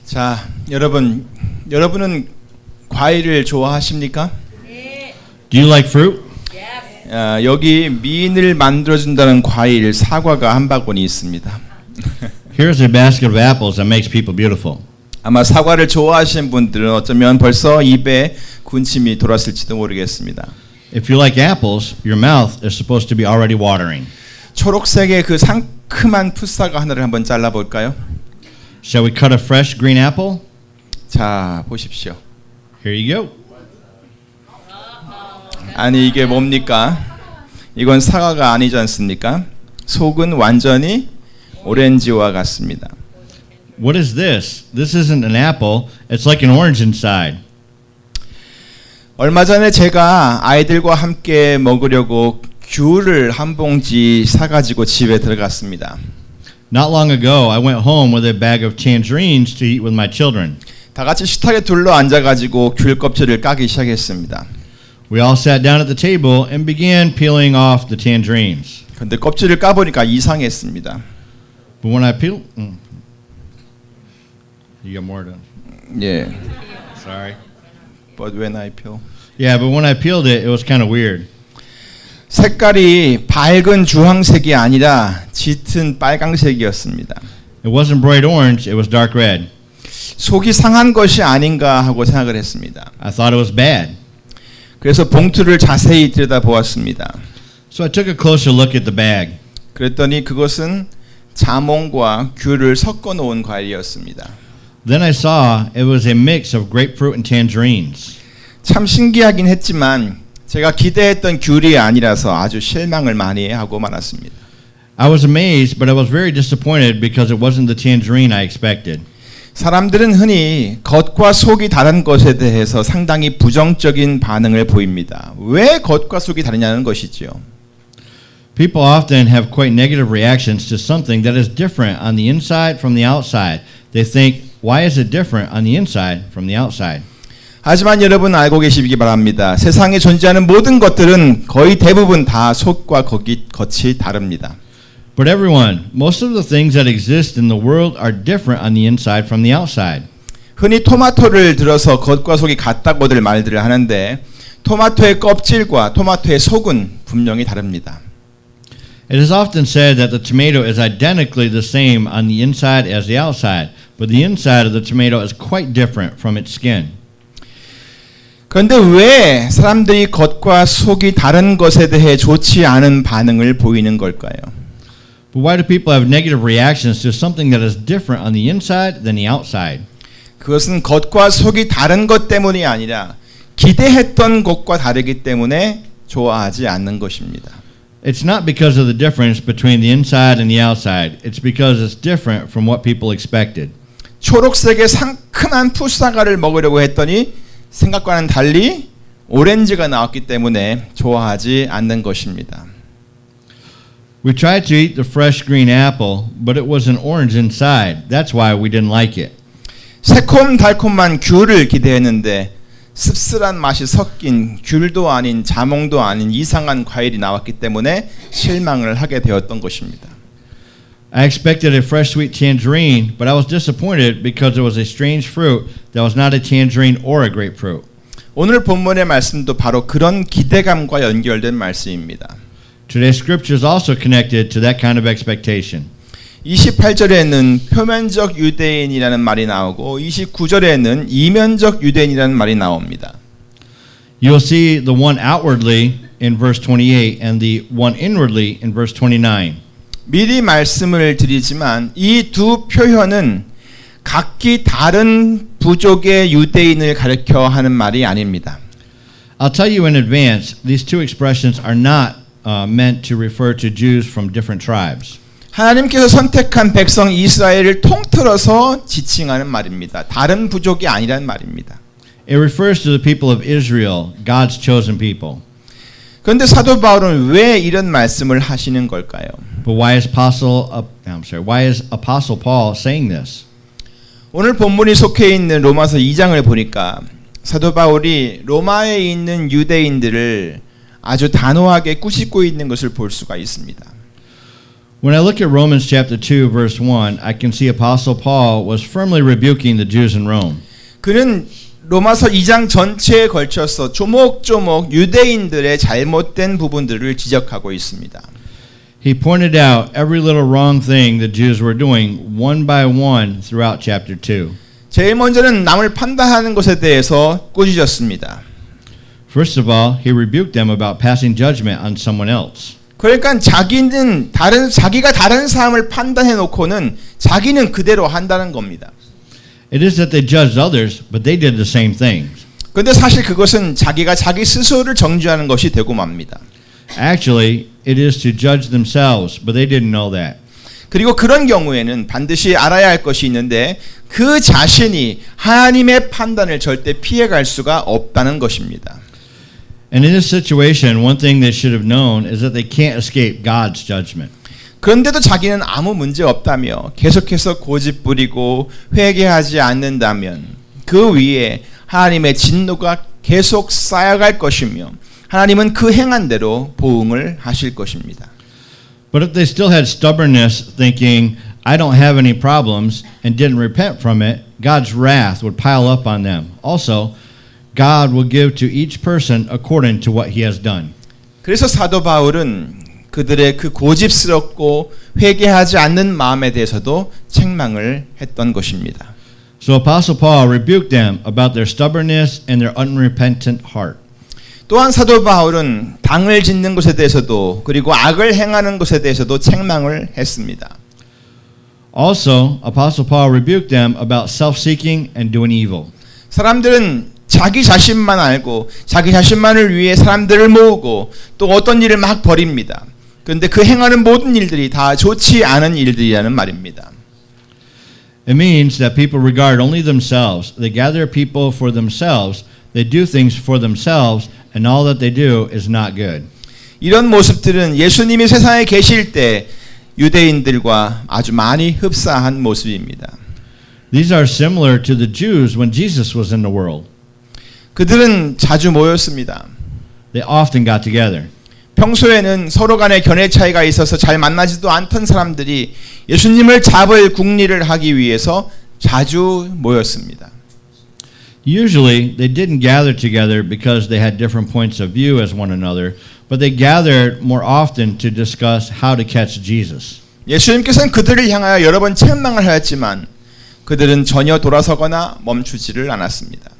자, 여러분은 과일을 좋아하십니까? Do you like fruit? 여기 미인을 만들어준다는 과일 사과가 한 바구니 있습니다. Here's a basket of apples that makes people beautiful. 아마 사과를 좋아하시는 분들은 어쩌면 벌써 입에 군침이 돌았을지도 모르겠습니다. If you like apples, your mouth is supposed to be already watering. 초록색의 그 상큼한 풋사과 하나를 한번 잘라볼까요? Shall we cut a fresh green apple? 자, 보십시오. Here you go. 아니 이게 뭡니까? 이건 사과가 아니지 않습니까? 속은 완전히 오렌지와 같습니다. What is this? This isn't an apple. It's like an orange inside. 얼마 전에 제가 아이들과 함께 먹으려고 귤을 한 봉지 사가지고 집에 들어갔습니다. Not long ago, I went home with a bag of tangerines to eat with my children. 다 같이 식탁에 둘러 앉아가지고 귤 껍질을 까기 시작했습니다. We all sat down at the table and began peeling off the tangerines. 근데 껍질을 까보니까 이상했습니다. But when I peeled, you got more done. 예. Sorry. But when I peel. Yeah, but when I peeled it, it was kind of weird. 색깔이 밝은 주황색이 아니라 짙은 빨강색이었습니다. It wasn't bright orange, it was dark red. 속이 상한 것이 아닌가 하고 생각을 했습니다. I thought it was bad. 그래서 봉투를 자세히 들여다보았습니다. So I took a closer look at the bag. 그랬더니 그것은 자몽과 귤을 섞어 놓은 과일이었습니다. Then I saw it was a mix of grapefruit and tangerines. 참 신기하긴 했지만 제가 기대했던 귤이 아니라서 아주 실망을 많이 하고 말았습니다. I was amazed, but I was very disappointed because it wasn't the tangerine I expected. 사람들은 흔히 겉과 속이 다른 것에 대해서 상당히 부정적인 반응을 보입니다. 왜 겉과 속이 다르냐는 것이지요. People often have quite negative reactions to something that is different on the inside from the outside. They think, why is it different on the inside from the outside? 하지만 여러분 알고 계시기 바랍니다. 세상에 존재하는 모든 것들은 거의 대부분 다 속과 겉이 다릅니다. But everyone, most of the things that exist in the world are different on the inside from the outside. 흔히 토마토를 들어서 겉과 속이 같다고들 말들을 하는데 토마토의 껍질과 토마토의 속은 분명히 다릅니다. It is often said that the tomato is identically the same on the inside as the outside, but the inside of the tomato is quite different from its skin. 그런데 왜 사람들이 겉과 속이 다른 것에 대해 좋지 않은 반응을 보이는 걸까요? But why do people have negative reactions to something that is different on the inside than the outside? 그것은 겉과 속이 다른 것 때문이 아니라 기대했던 것과 다르기 때문에 좋아하지 않는 것입니다. It's not because of the difference between the inside and the outside. It's because it's different from what people expected. 초록색의 상큼한 풋사과를 먹으려고 했더니 생각과는 달리 오렌지가 나왔기 때문에 좋아하지 않는 것입니다. We tried to eat the fresh green apple, but it was an orange inside. That's why we didn't like it. 새콤달콤한 귤을 기대했는데 씁쓸한 맛이 섞인 귤도 아닌 자몽도 아닌 이상한 과일이 나왔기 때문에 실망을 하게 되었던 것입니다. I expected a fresh sweet tangerine, but I was disappointed because it was a strange fruit that was not a tangerine or a grapefruit. 오늘 본문의 말씀도 바로 그런 기대감과 연결된 말씀입니다. Today's scripture is also connected to that kind of expectation. 28절에는 표면적 유대인이라는 말이 나오고 29절에는 이면적 유대인이라는 말이 나옵니다. You will see the one outwardly in verse 28 and the one inwardly in verse 29. 미리 말씀을 드리지만 이 두 표현은 각기 다른 부족의 유대인을 가리켜 하는 말이 아닙니다. I'll tell you in advance, these two expressions are not meant to refer to Jews from different tribes. 하나님께서 선택한 백성 이스라엘을 통틀어서 지칭하는 말입니다. 다른 부족이 아니라는 말입니다. It refers to the people of Israel, God's chosen people. 그런데 사도 바울은 왜 이런 말씀을 하시는 걸까요? But why is Apostle Paul saying this? 오늘 본문이 속해 있는 로마서 2장을 보니까 사도 바울이 로마에 있는 유대인들을 아주 단호하게 꾸짖고 있는 것을 볼 수가 있습니다. When I look at Romans chapter 2 verse 1, I can see Apostle Paul was firmly rebuking the Jews in Rome. 그는 로마서 2장 전체에 걸쳐서 조목조목 유대인들의 잘못된 부분들을 지적하고 있습니다. He pointed out every little wrong thing the Jews were doing one by one throughout chapter 2. 제일 먼저는 남을 판단하는 것에 대해서 꾸짖었습니다. First of all, he rebuked them about passing judgment on someone else. 그러니까 자기가 다른 사람을 판단해 놓고는 자기는 그대로 한다는 겁니다. It is that they judged others, but they did the same things. 근데 사실 그것은 자기가 자기 스스로를 정죄하는 것이 되고 맙니다. Actually, it is to judge themselves, but they didn't know that. 그리고 그런 경우에는 반드시 알아야 할 것이 있는데 그 자신이 하나님의 판단을 절대 피해갈 수가 없다는 것입니다. And in this situation, one thing they should have known is that they can't escape God's judgment. 그런데도 자기는 아무 문제 없다며 계속해서 고집 부리고 회개하지 않는다면 그 위에 하나님의 진노가 계속 쌓여갈 것이며 하나님은 그 행한 대로 보응을 하실 것입니다. But if they still had stubbornness, thinking, I don't have any problems, and didn't repent from it, God's wrath would pile up on them. Also, God will give to each person according to what he has done. 그래서 사도 바울은 그들의 그 고집스럽고 회개하지 않는 마음에 대해서도 책망을 했던 것입니다. So Apostle Paul rebuked them about their stubbornness and their unrepentant heart. 또한 사도 바울은 당을 짓는 것에 대해서도 그리고 악을 행하는 것에 대해서도 책망을 했습니다. Also, Apostle Paul rebuked them about self-seeking and doing evil. 사람들은 자기 자신만 알고 자기 자신만을 위해 사람들을 모으고 또 어떤 일을 막 벌입니다. 그런데 그 행하는 모든 일들이 다 좋지 않은 일들이라는 말입니다. It means that people regard only themselves. They gather people for themselves. They do things for themselves, and all that they do is not good. 이런 모습들은 예수님이 세상에 계실 때 유대인들과 아주 많이 흡사한 모습입니다. These are similar to the Jews when Jesus was in the world. 그들은 자주 모였습니다. They often got together. 평소에는 서로 간에 견해 차이가 있어서 잘 만나지도 않던 사람들이 예수님을 잡을 궁리를 하기 위해서 자주 모였습니다. Usually, they didn't gather together because they had different points of view as one another, but they gathered more often to discuss how to catch Jesus. 예수님께서는 그들을 향하여 여러 번 책망을 하였지만 그들은 전혀 돌아서거나 멈추지를 않았습니다.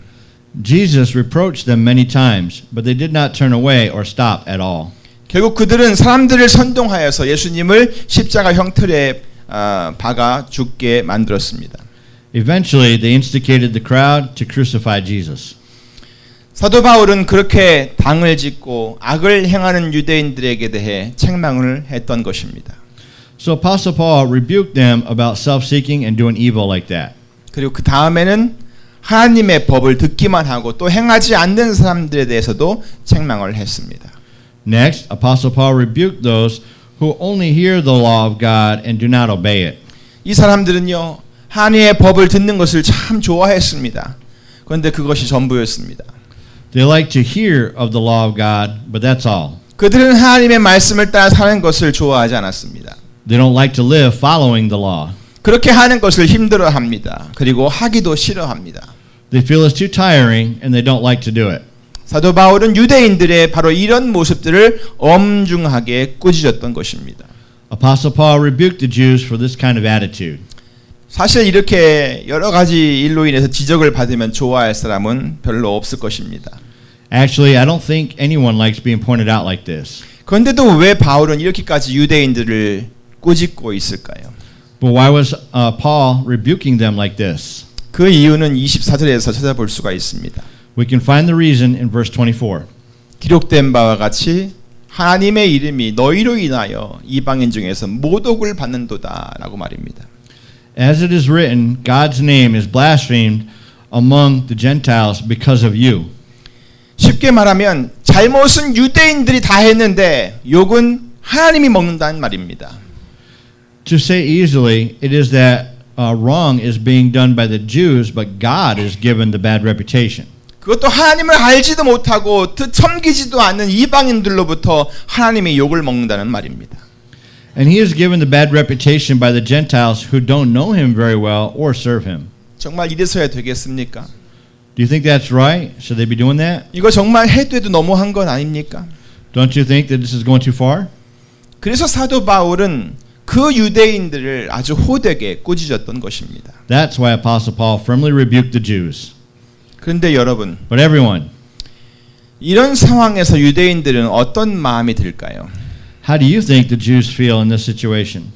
Jesus reproached them many times, but they did not turn away or stop at all. 결국 그들은 사람들을 선동하여서 예수님을 십자가 형틀에 박아 죽게 만들었습니다. Eventually, they instigated the crowd to crucify Jesus. 사도 바울은 그렇게 당을 짓고 악을 행하는 유대인들에게 대해 책망을 했던 것입니다. So Apostle Paul rebuked them about self-seeking and doing evil like that. 그리고 그 다음에는 하나님의 법을 듣기만 하고 또 행하지 않는 사람들에 대해서도 책망을 했습니다. Next, Apostle Paul rebuked those who only hear the law of God and do not obey it. 이 사람들은요, 하나님의 법을 듣는 것을 참 좋아했습니다. 그런데 그것이 전부였습니다. They like to hear of the law of God, but that's all. 그들은 하나님의 말씀을 따라 사는 것을 좋아하지 않았습니다. They don't like to live following the law. 그렇게 하는 것을 힘들어합니다. 그리고 하기도 싫어합니다. They feel it's too tiring and they don't like to do it. 사도 바울은 유대인들의 바로 이런 모습들을 엄중하게 꾸짖었던 것입니다. Apostle Paul rebuked the Jews for this kind of attitude. 사실 이렇게 여러 가지 일로 인해서 지적을 받으면 좋아할 사람은 별로 없을 것입니다. Actually, I don't think anyone likes being pointed out like this. 그런데도 왜 바울은 이렇게까지 유대인들을 꾸짖고 있을까요? But why was Paul rebuking them like this? 그 이유는 24절에서 찾아볼 수가 있습니다. We can find the reason in verse 24. 기록된 바와 같이 하나님의 이름이 너희로 인하여 이방인 중에서 모독을 받는도다 라고 말입니다. As it is written, God's name is blasphemed among the Gentiles because of you. 쉽게 말하면 잘못은 유대인들이 다 했는데 욕은 하나님이 먹는다는 말입니다. To say easily, it is that wrong is being done by the Jews, but God is given the bad reputation. 그것도 하나님을 알지도 못하고 섬기지도 않는 이방인들로부터 하나님의 욕을 먹는다는 말입니다. And he is given the bad reputation by the Gentiles who don't know him very well or serve him. 정말 이래서야 되겠습니까? Do you think that's right? Should they be doing that? 이거 정말 해도 너무한 건 아닙니까? Don't you think that this is going too far? 그래서 사도 바울은 그 유대인들을 아주 호되게 꾸짖었던 것입니다. That's why Apostle Paul firmly rebuked the Jews. 그런데 여러분, But everyone, 이런 상황에서 유대인들은 어떤 마음이 들까요? how do you think the Jews feel in this situation?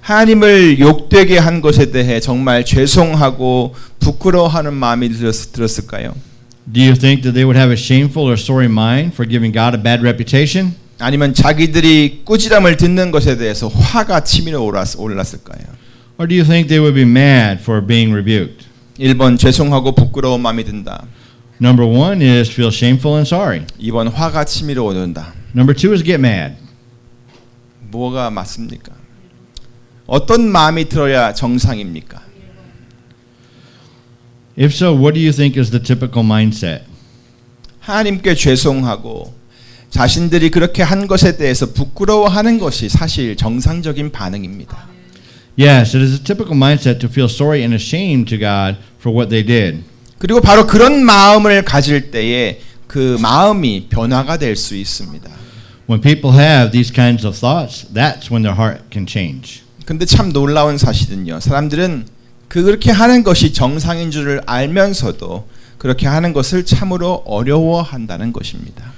하나님을 욕되게 한 것에 대해 정말 죄송하고 부끄러워하는 마음이 들었을까요? Do you think that they would have a shameful or sorry mind for giving God a bad reputation? 아니면 자기들이 꾸지람을 듣는 것에 대해서 화가 치밀어 올랐을까요? Or do you think they would be mad for being rebuked? 1번 죄송하고 부끄러운 마음이 든다. Number one is feel shameful and sorry. 2번 화가 치밀어 오른다. Number two is get mad. 뭐가 맞습니까? 어떤 마음이 들어야 정상입니까? If so, what do you think is the typical mindset? 하나님께 죄송하고 자신들이 그렇게 한 것에 대해서 부끄러워하는 것이 사실 정상적인 반응입니다. Yes, it is a typical mindset to feel sorry and ashamed to God for what they did. 그리고 바로 그런 마음을 가질 때에 그 마음이 변화가 될 수 있습니다. When people have these kinds of thoughts, that's when their heart can change. 근데 참 놀라운 사실은요. 사람들은 그렇게 하는 것이 정상인 줄을 알면서도 그렇게 하는 것을 참으로 어려워한다는 것입니다.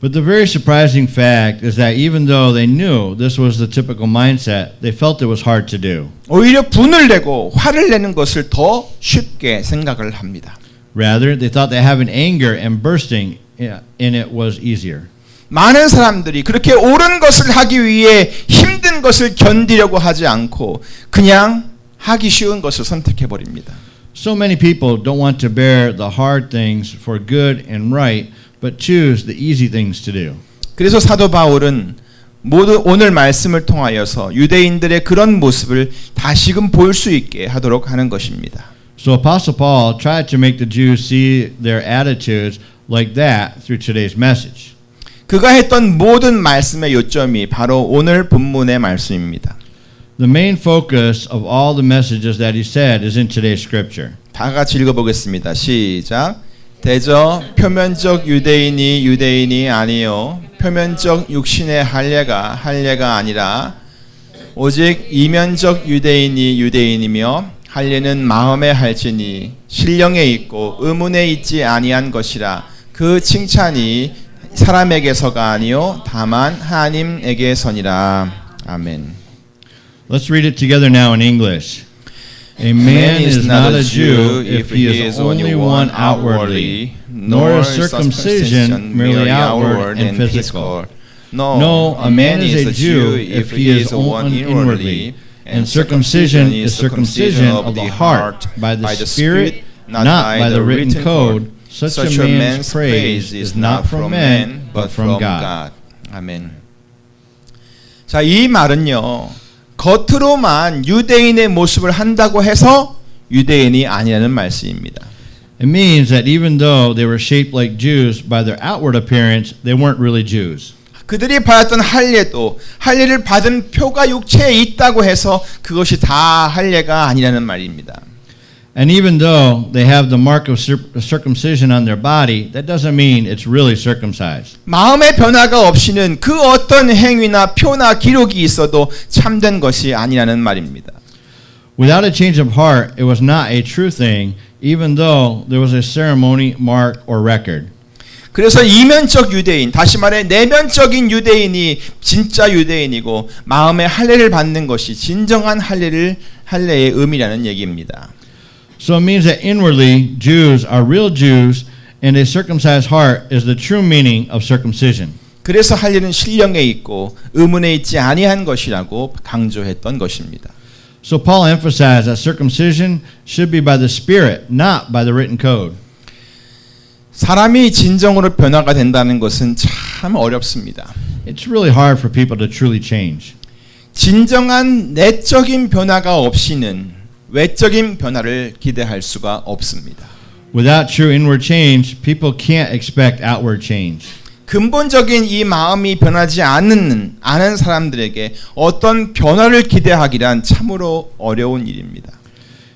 But the very surprising fact is that even though they knew this was the typical mindset, they felt it was hard to do. 오히려 분을 내고 화를 내는 것을 더 쉽게 생각을 합니다. Rather, they thought that having anger and bursting in it was easier. 많은 사람들이 그렇게 옳은 것을 하기 위해 힘든 것을 견디려고 하지 않고 그냥 하기 쉬운 것을 선택해 버립니다. So many people don't want to bear the hard things for good and right, but choose the easy things to do. 그래서 사도 바울은 모두 오늘 말씀을 통하여서 유대인들의 그런 모습을 다시금 볼 수 있게 하도록 하는 것입니다. So Apostle Paul tried to make the Jews see their attitudes like that through today's message. 그가 했던 모든 말씀의 요점이 바로 오늘 본문의 말씀입니다. The main focus of all the messages that he said is in today's scripture. 다 같이 읽어보겠습니다. 시작. 대저 표면적 유대인이 아니요 표면적 육신의 할례가 아니라 오직 이면적 유대인이며 할례는 마음에 할지니 신령에 있고 의문에 있지 아니한 것이라 그 칭찬이 사람에게서가 아니요 다만 하나님에게서니라. 아멘. Let's read it together now in English. A man is not a Jew if he is only one outwardly, nor is circumcision merely outward and physical. No, a man is a Jew if he is one inwardly, and circumcision is circumcision of the heart by the Spirit, not by the written code. Such a man's praise is not from man, but from God. 아멘. 자, 이 말은요. 겉으로만 유대인의 모습을 한다고 해서 유대인이 아니라는 말씀입니다. It means that even though they were shaped like Jews by their outward appearance, they weren't really Jews. 그들이 받았던 할례를 받은 표가 육체에 있다고 해서 그것이 다 할례가 아니라는 말입니다. And even though they have the mark of circumcision on their body, that doesn't mean it's really circumcised. 마음의 변화가 없이는 그 어떤 행위나 표나 기록이 있어도 참된 것이 아니라는 말입니다. Without a change of heart, it was not a true thing, even though there was a ceremony, mark, or record. 그래서 이면적 유대인, 다시 말해 내면적인 유대인이 진짜 유대인이고 마음의 할례를 받는 것이 진정한 할례의 의미라는 얘기입니다. So it means that inwardly, Jews are real Jews, and a circumcised heart is the true meaning of circumcision. 그래서 할례는 신령에 있고 의문에 있지 아니한 것이라고 강조했던 것입니다. So Paul emphasized that circumcision should be by the Spirit, not by the written code. 사람이 진정으로 변화가 된다는 것은 참 어렵습니다. It's really hard for people to truly change. 진정한 내적인 변화가 없이는 외적인 변화를 기대할 수가 없습니다. Without true inward change, people can't expect outward change. 근본적인 이 마음이 변하지 않은 사람들에게 어떤 변화를 기대하기란 참으로 어려운 일입니다.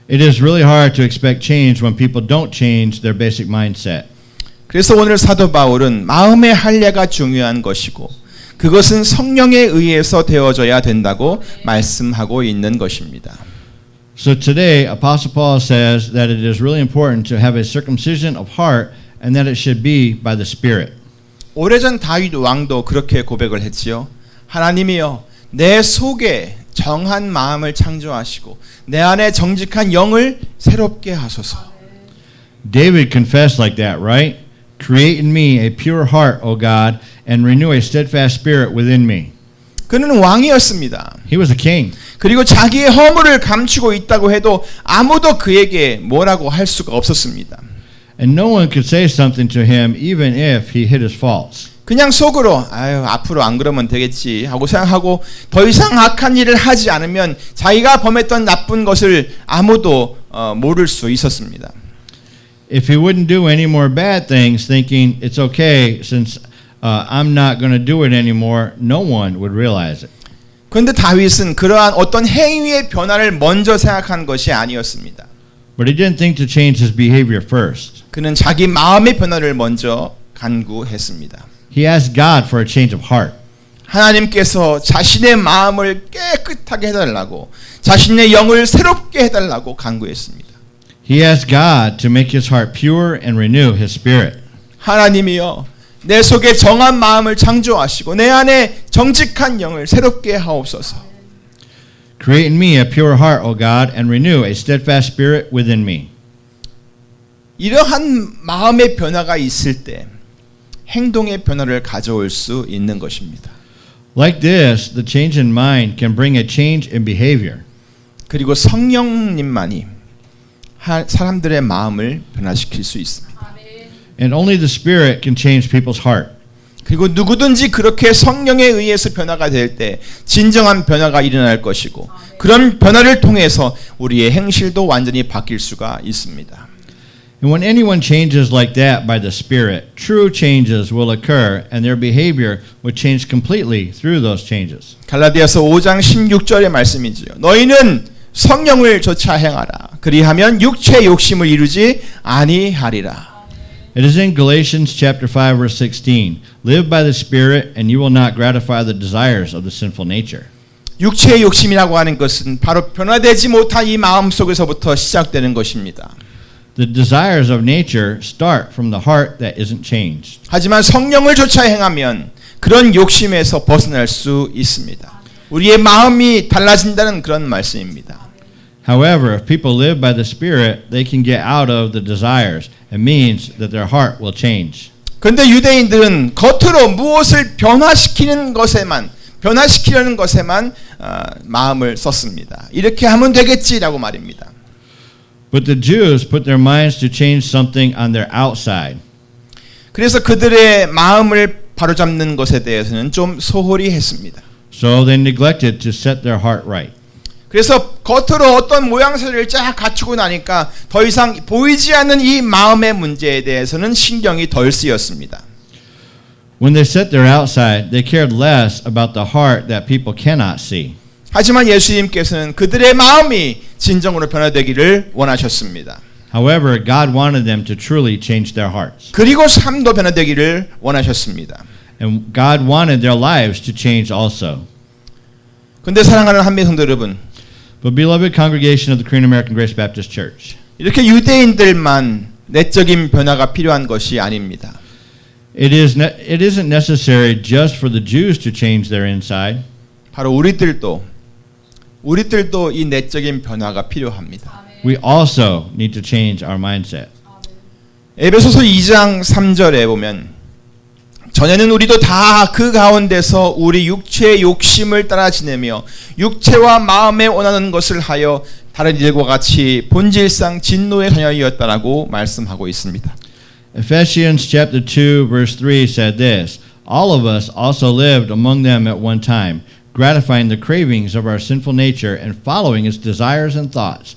It is really hard to expect change when people don't change their basic mindset. 그래서 오늘 사도 바울은 마음의 할례가 중요한 것이고 그것은 성령에 의해서 되어져야 된다고 말씀하고 있는 것입니다. So today, Apostle Paul says that it is really important to have a circumcision of heart and that it should be by the Spirit. 오래전 다윗 왕도 그렇게 고백을 했지요. 하나님이여 내 속에 정한 마음을 창조하시고 내 안에 정직한 영을 새롭게 하소서. David confessed like that, right? Create in me a pure heart, O God, and renew a steadfast spirit within me. 그는 왕이었습니다. He was a king. 그리고 자기의 허물을 감추고 있다고 해도 아무도 그에게 뭐라고 할 수가 없었습니다. And no one could say something to him even if he hid his faults. 그냥 속으로 아유 앞으로 안 그러면 되겠지 하고 생각하고 더 이상 악한 일을 하지 않으면 자기가 범했던 나쁜 것을 아무도 모를 수 있었습니다. If he wouldn't do any more bad things thinking it's okay since I'm not going to do it anymore, no one would realize it. 그런데 다윗은 그러한 어떤 행위의 변화를 먼저 생각한 것이 아니었습니다. But he didn't think to change his behavior first. 그는 자기 마음의 변화를 먼저 간구했습니다. He asked God for a change of heart. 하나님께서 자신의 마음을 깨끗하게 해달라고 자신의 영을 새롭게 해달라고 간구했습니다. He asked God to make his heart pure and renew his spirit. 하나님이여 내 속에 정한 마음을 창조하시고 내 안에 정직한 영을 새롭게 하옵소서. Create in me a pure heart, O God, and renew a steadfast spirit within me. 이러한 마음의 변화가 있을 때 행동의 변화를 가져올 수 있는 것입니다. Like this, the change in mind can bring a change in behavior. 그리고 성령님만이 사람들의 마음을 변화시킬 수 있습니다. And only the Spirit can change people's heart. 그리고 누구든지 그렇게 성령에 의해서 변화가 될 때 진정한 변화가 일어날 것이고 그런 변화를 통해서 우리의 행실도 완전히 바뀔 수가 있습니다. And when anyone changes like that by the Spirit, true changes will occur and their behavior will change completely through those changes. 갈라디아서 5장 16절의 말씀이지요. 너희는 성령을 좇아 행하라. 그리하면 육체의 욕심을 이루지 아니하리라. It is in Galatians chapter 5 verse 16. Live by the Spirit and you will not gratify the desires of the sinful nature. 육체의 욕심이라고 하는 것은 바로 변화되지 못한 이 마음 속에서부터 시작되는 것입니다. The desires of nature start from the heart that isn't changed. 하지만 성령을 좇아 행하면 그런 욕심에서 벗어날 수 있습니다. 우리의 마음이 달라진다는 그런 말씀입니다. However, if people live by the Spirit, they can get out of the desires. It means that their heart will change. 그런데 유대인들은 겉으로 무엇을 변화시키려는 것에만 마음을 썼습니다. 이렇게 하면 되겠지라고 말입니다. But the Jews put their minds to change something on their outside. 그래서 그들의 마음을 바로잡는 것에 대해서는 좀 소홀히 했습니다. So they neglected to set their heart right. 그래서 겉으로 어떤 모양새를 쫙 갖추고 나니까 더 이상 보이지 않는 이 마음의 문제에 대해서는 신경이 덜 쓰였습니다. When they set their outside, they cared less about the heart that people cannot see. 하지만 예수님께서는 그들의 마음이 진정으로 변화되기를 원하셨습니다. However, God wanted them to truly change their hearts. 그리고 삶도 변화되기를 원하셨습니다. And God wanted their lives to change also. 그런데 사랑하는 한미 성도 여러분, But beloved congregation of the Korean American Grace Baptist Church, 이렇게 유대인들만 내적인 변화가 필요한 것이 아닙니다. it isn't necessary just for the Jews to change their inside. 바로 우리들도 이 내적인 변화가 필요합니다. We also need to change our mindset. 에베소서 2장 3절에 보면 전에는 우리도 다 그 가운데서 우리 육체의 욕심을 따라 지내며 육체와 마음에 원하는 것을 하여 다른 이들과 같이 본질상 진노의 자녀이었다라고 말씀하고 있습니다. Ephesians chapter 2 verse 3 said this, all of us also lived among them at one time, gratifying the cravings of our sinful nature and following its desires and thoughts.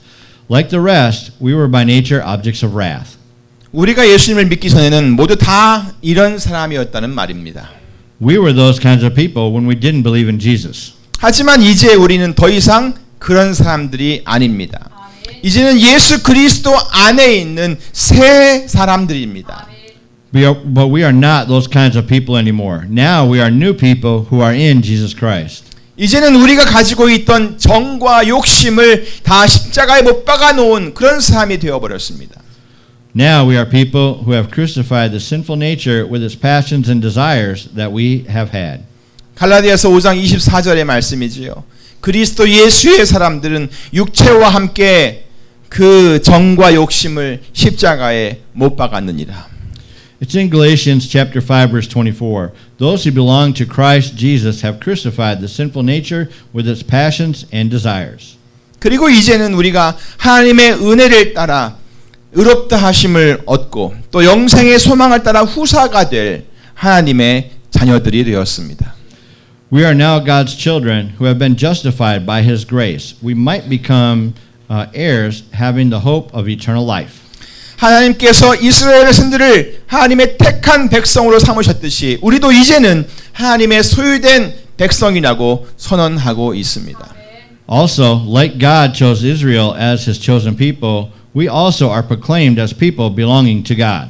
Like the rest, we were by nature objects of wrath. 우리가 예수님을 믿기 전에는 모두 다 이런 사람이었다는 말입니다. We were those kinds of people when we didn't believe in Jesus. 하지만 이제 우리는 더 이상 그런 사람들이 아닙니다. 이제는 예수 그리스도 안에 있는 새 사람들입니다. But we are not those kinds of people anymore. Now we are new people who are in Jesus Christ. 이제는 우리가 가지고 있던 정과 욕심을 다 십자가에 못 박아 놓은 그런 사람이 되어 버렸습니다. Now we are people who have crucified the sinful nature with its passions and desires that we have had. 갈라디아서 5장 24절의 말씀이지요. 그리스도 예수의 사람들은 육체와 함께 그 정과 욕심을 십자가에 못 박았느니라. It's in Galatians chapter 5 verse 24. Those who belong to Christ Jesus have crucified the sinful nature with its passions and desires. 그리고 이제는 우리가 하나님의 은혜를 따라 의롭다 하심을 얻고 또 영생의 소망을 따라 후사가 될 하나님의 자녀들이 되었습니다. We are now God's children who have been justified by His grace. We might become heirs having the hope of eternal life. 하나님께서 이스라엘 백성들을 하나님의 택한 백성으로 삼으셨듯이 우리도 이제는 하나님의 소유된 백성이라고 선언하고 있습니다. Also, like God chose Israel as His chosen people, we also are proclaimed as people belonging to God.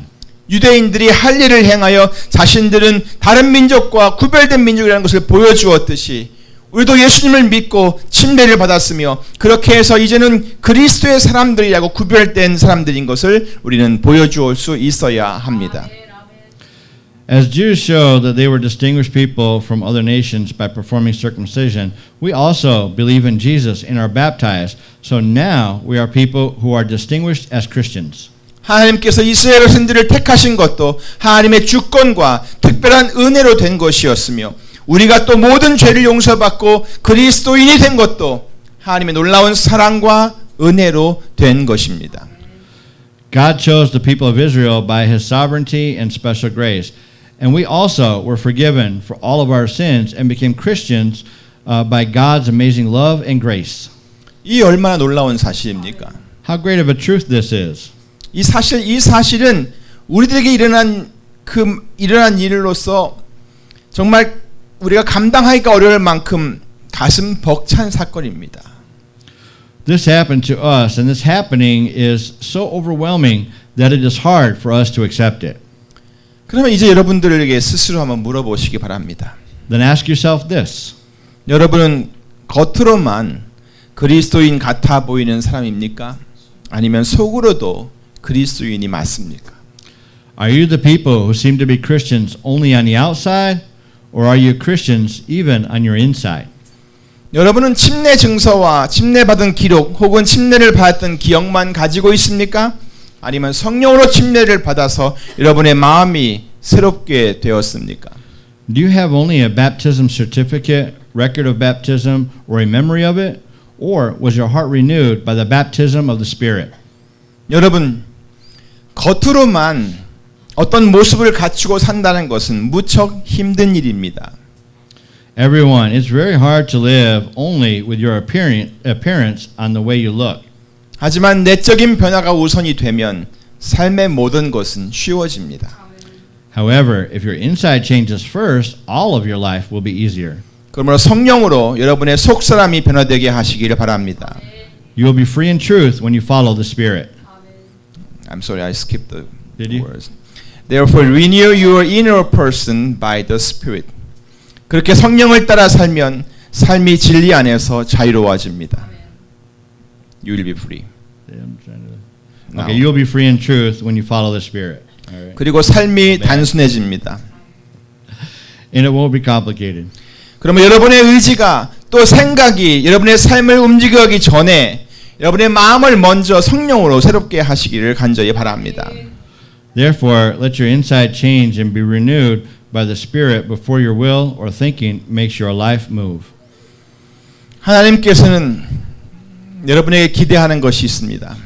유대인들이 할 일을 행하여 자신들은 다른 민족과 구별된 민족이라는 것을 보여주었듯이 우리도 예수님을 믿고 침례를 받았으며 그렇게 해서 이제는 그리스도의 사람들이라고 구별된 사람들인 것을 우리는 보여주올 수 있어야 합니다. As Jews show that they were distinguished people from other nations by performing circumcision, we also believe in Jesus and are baptized. So now we are people who are distinguished as Christians. 하나님께서 이스라엘 백성들을 택하신 것도 하나님의 주권과 특별한 은혜로 된 것이었으며 우리가 또 모든 죄를 용서받고 그리스도인이 된 것도 하나님의 놀라운 사랑과 은혜로 된 것입니다. God chose the people of Israel by His sovereignty and special grace. And we also were forgiven for all of our sins and became Christians by God's amazing love and grace. 이 얼마나 놀라운 사실입니까? How great of a truth this is. 이 사실은 우리들에게 일어난 일로서 정말 우리가 감당하기가 어려울 만큼 가슴 벅찬 사건입니다. This happened to us, and this happening is so overwhelming that it is hard for us to accept it. 그러면 이제 여러분들에게 스스로 한번 물어보시기 바랍니다. Then ask yourself this. 여러분은 겉으로만 그리스도인 같아 보이는 사람입니까? 아니면 속으로도 그리스도인이 맞습니까? Are you the people who seem to be Christians only on the outside, or are you Christians even on your inside? 여러분은 침례 증서와 침례받은 기록 혹은 침례를 받았던 기억만 가지고 있습니까? 아니면 성령으로 침례를 받아서 여러분의 마음이 새롭게 되었습니까? Do you have only a baptism certificate, record of baptism, or a memory of it? Or was your heart renewed by the baptism of the Spirit? 여러분, 겉으로만 어떤 모습을 갖추고 산다는 것은 무척 힘든 일입니다. Everyone, it's very hard to live only with your appearance on the way you look. 하지만 내적인 변화가 우선이 되면 삶의 모든 것은 쉬워집니다. However, if your inside changes first, all of your life will be easier. 그러므로 성령으로 여러분의 속사람이 변화되게 하시기를 바랍니다. You will be free in truth when you follow the Spirit. I'm sorry, I skipped the Did you? words. Therefore, renew your inner person by the Spirit. 그렇게 성령을 따라 살면 삶이 진리 안에서 자유로워집니다. You will be free. Okay, you will be free in truth when you follow the Spirit. All right. 그리고 삶이 단순해집니다. And it won't be complicated. 그러면 여러분의 의지가 또 생각이 여러분의 삶을 움직이기 전에 여러분의 마음을 먼저 성령으로 새롭게 하시기를 간절히 바랍니다. Therefore, let your inside change and be renewed by the Spirit before your will or thinking makes your life move. 하나님께서는 여러분에게 기대하는 것이 있습니다.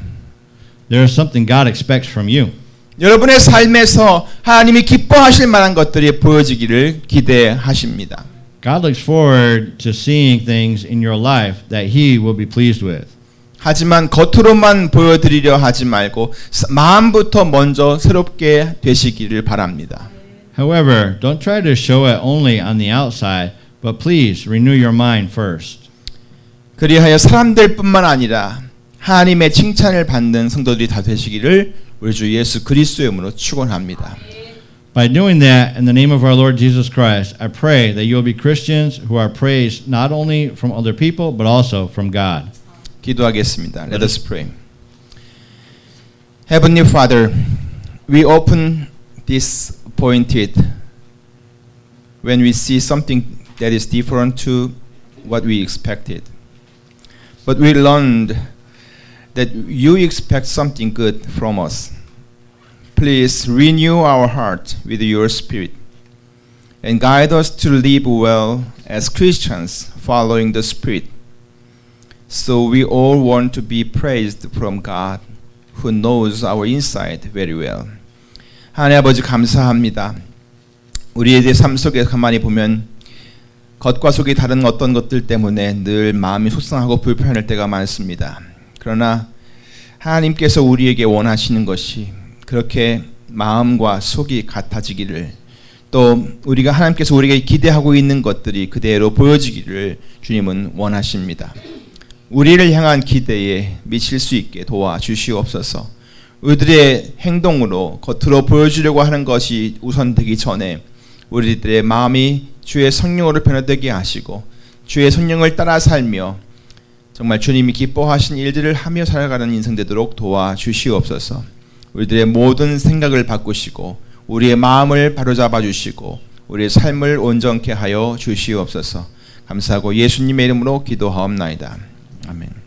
There is something God expects from you. 여러분의 삶에서 하나님이 기뻐하실 만한 것들이 보여지기를 기대하십니다. God looks forward to seeing things in your life that He will be pleased with. 하지만 겉으로만 보여드리려 하지 말고 마음부터 먼저 새롭게 되시기를 바랍니다. However, don't try to show it only on the outside, but please renew your mind first. 그리하여 사람들뿐만 아니라 하나님의 칭찬을 받는 성도들이 다 되시기를 우리 주 예수 그리스도의 이름으로 축원합니다. By doing that, in the name of our Lord Jesus Christ, I pray that you will be Christians who are praised not only from other people, but also from God. 기도하겠습니다. Let us pray. Heavenly Father, we open disappointed when we see something that is different to what we expected. But we learned that you expect something good from us. Please renew our heart with your Spirit and guide us to live well as Christians following the Spirit. So we all want to be praised from God who knows our inside very well. 하나님 아버지 감사합니다. 우리의 삶 속에 가만히 보면 겉과 속이 다른 어떤 것들 때문에 늘 마음이 속상하고 불편할 때가 많습니다. 그러나 하나님께서 우리에게 원하시는 것이 그렇게 마음과 속이 같아지기를 또 우리가 하나님께서 우리에게 기대하고 있는 것들이 그대로 보여지기를 주님은 원하십니다. 우리를 향한 기대에 미칠 수 있게 도와주시옵소서. 우리들의 행동으로 겉으로 보여주려고 하는 것이 우선되기 전에 우리들의 마음이 주의 성령으로 변화되게 하시고 주의 성령을 따라 살며 정말 주님이 기뻐하신 일들을 하며 살아가는 인생 되도록 도와주시옵소서. 우리들의 모든 생각을 바꾸시고 우리의 마음을 바로잡아 주시고 우리의 삶을 온전케 하여 주시옵소서. 감사하고 예수님의 이름으로 기도하옵나이다. 아멘.